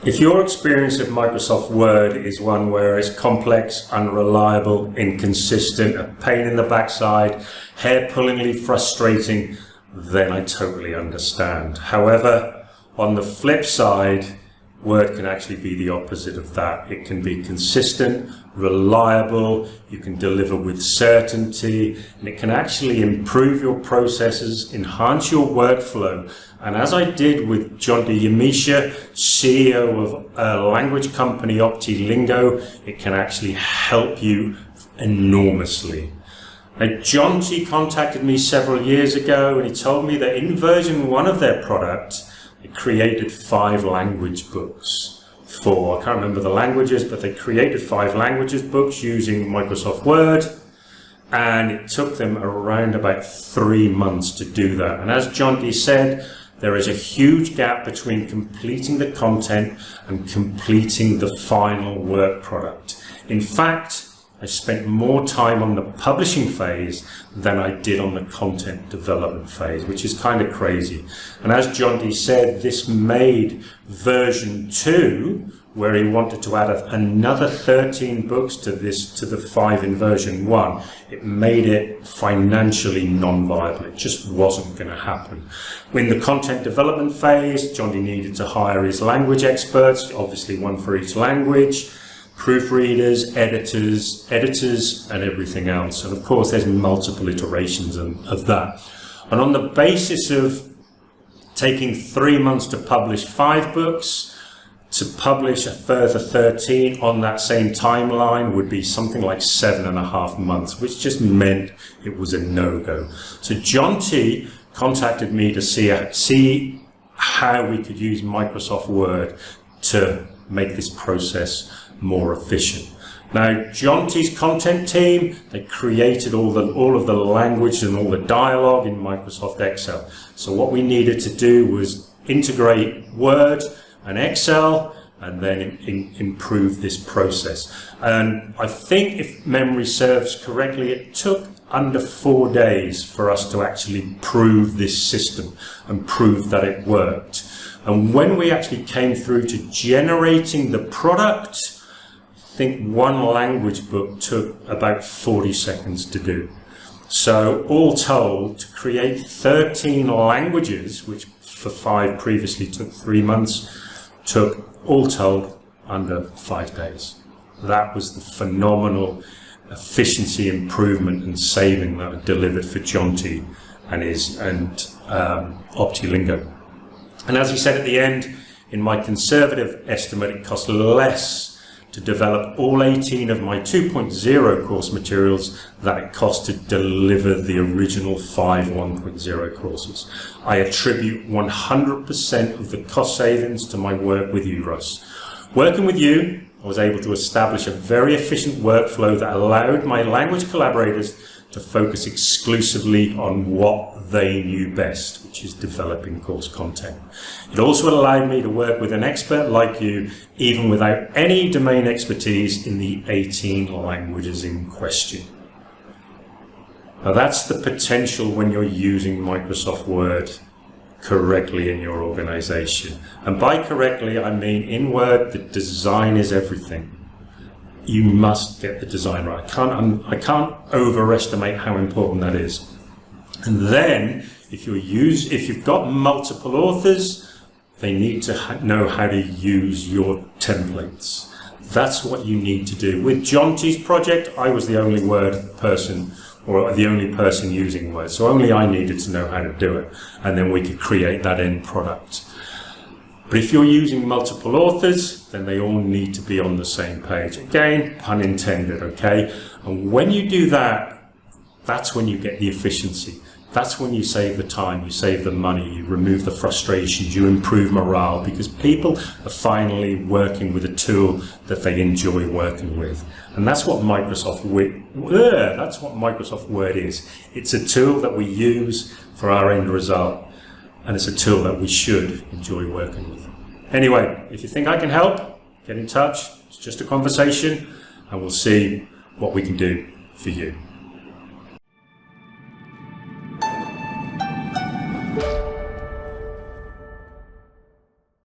If your experience of Microsoft Word is one where it's complex, unreliable, inconsistent, a pain in the backside, hair-pullingly frustrating, then I totally understand. However, on the flip side, Word can actually be the opposite of that. It can be consistent, reliable, you can deliver with certainty, and it can actually improve your processes, enhance your workflow. And as I did with Jonty Yamisha, CEO of a language company, OptiLingo, it can actually help you enormously. Now, Jonty contacted me several years ago and he told me that in version 1 of their product, it created 5 language books for, I can't remember the languages, but they created 5 languages books using Microsoft Word, and it took them around about 3 months to do that. And as Jonty said, there is a huge gap between completing the content and completing the final work product. In fact, I spent more time on the publishing phase than I did on the content development phase, which is kind of crazy. And as Jonty said, this made version 2, where he wanted to add another 13 books to the 5 in version 1, it made it financially non-viable. It just wasn't going to happen. In the content development phase, Jonty needed to hire his language experts, obviously one for each language, proofreaders, editors, and everything else. And of course, there's multiple iterations of that. And on the basis of taking 3 months to publish 5 books, to publish a further 13 on that same timeline would be something like 7.5 months, which just meant it was a no-go. So Jonty contacted me to see how we could use Microsoft Word to make this process more efficient. Now, Jonty's content team, they created all of the language and all the dialogue in Microsoft Excel. So what we needed to do was integrate Word and Excel and then improve this process. And I think, if memory serves correctly, it took under 4 days for us to actually prove this system and prove that it worked. And when we actually came through to generating the product, I think 1 language book took about 40 seconds to do. So all told, to create 13 languages, which for 5 previously took 3 months, took all told under 5 days. That was the phenomenal efficiency improvement and saving that I delivered for Jonty and OptiLingo. And as he said at the end, in my conservative estimate, it cost less to develop all 18 of my 2.0 course materials that it cost to deliver the original 5 1.0 courses. I attribute 100% of the cost savings to my work with you, Russ. Working with you, I was able to establish a very efficient workflow that allowed my language collaborators to focus exclusively on what they knew best, which is developing course content. It also allowed me to work with an expert like you, even without any domain expertise in the 18 languages in question. Now that's the potential when you're using Microsoft Word correctly in your organization. And by correctly, I mean in Word, the design is everything. You must get the design right. I can't overestimate how important that is. And then, if you've got multiple authors, they need to know how to use your templates. That's what you need to do. With Jonty's project, I was the only Word person, or the only person using Word, so only I needed to know how to do it, and then we could create that end product. But if you're using multiple authors, then they all need to be on the same page. Again, pun intended, okay? And when you do that, that's when you get the efficiency. That's when you save the time, you save the money, you remove the frustrations, you improve morale, because people are finally working with a tool that they enjoy working with. And that's what Microsoft Word is. It's a tool that we use for our end result. And it's a tool that we should enjoy working with. Anyway, if you think I can help, get in touch. It's just a conversation, and we'll see what we can do for you.